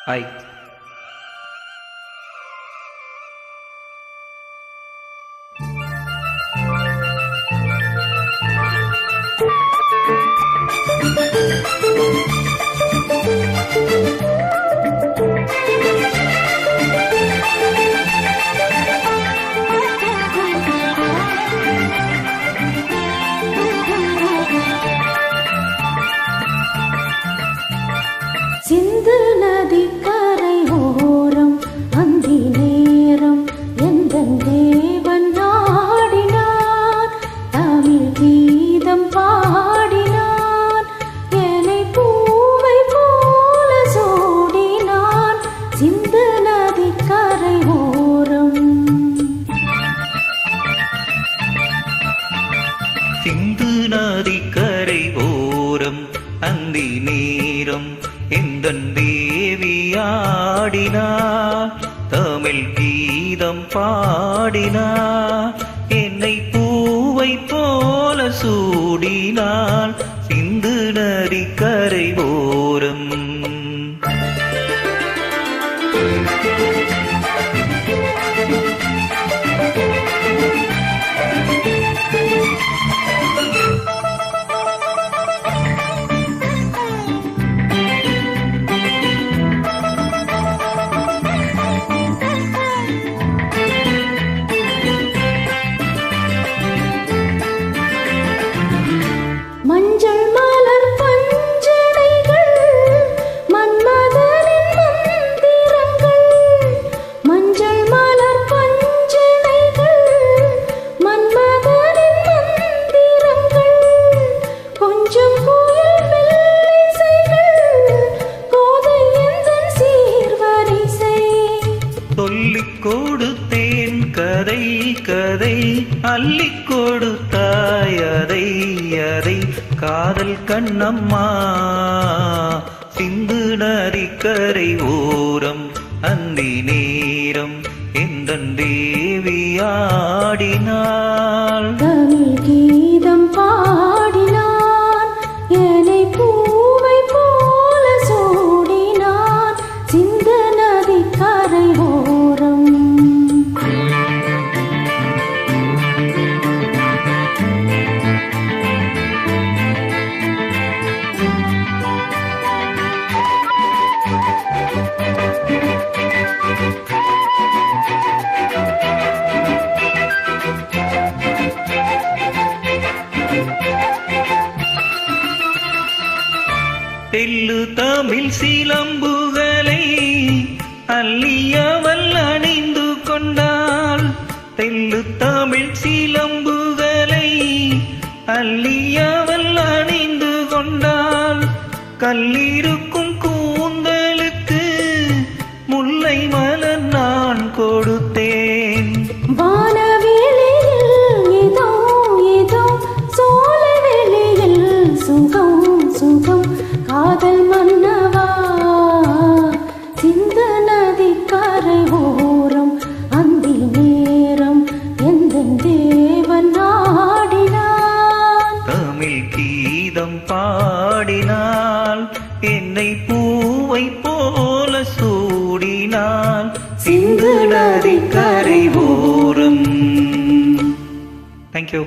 Hi. சிந்து நதி கரை ஓரம் அந்தி நேரம் எந்தன் தேவன் நாடினான், தமிழ் கீதம் பாடினான், என்னை பூவை போல சூடினான். சிந்து நதி கரை ஓரம், சிந்து நதி கரை ஓரம் அந்தி நேரம் எந்தன் தேவியாடினார், தமிழ் கீதம் பாடினார், என்னை பூவை போல சூடினாள். சிந்து நதி கரை ஓரம், மஞ்சள் மலர் பஞ்சனைகள் மன்மதனின் மந்திரங்கள், மஞ்சள் மலர் பஞ்சனைகள் மன்மதனின் மந்திரங்கள், கொஞ்சம் குயில் மெல்லிசைகள் கோதை எந்தன் சீர்வரிசை. சொல்லிக் கொடுத்தேன் கதை கதை, அள்ளிக் கொடுத்தாய் அதை அதை, காதல் கண்ணம்மா. சிந்து நதி கரை ஓரம் அந்தி நேரம் எந்தன் தேவியாடினாள், தமிழ் கீதம் பாடினான், என்னை பூவை போல சூடினான். சிந்து நதி கரை ஓரம், தெல்லு தமிழ் சிலம்புகளை அள்ளியவள் அணிந்து கொண்டாள், தெல்லு தமிழ் சிலம்புகளை அள்ளியவள் அணிந்து கொண்டாள், கல்லிருக்கும் கூந்தலுக்கு முல்லை மலர் நான் கொடுத்தேன். வானவெளியில் இதோ இதோ சோலைவெளியில் சுகம் சுகம் காதல் மன்னவா. சிந்து நதி கரை ஓரம் அந்தி நேரம் எந்தன் தேவன் நாடினான், தமிழ் கீதம் பாடினாள், என்னை பூவை போல சூடினாள். சிந்து நதி கரை ஓரம். தேங்க்யூ.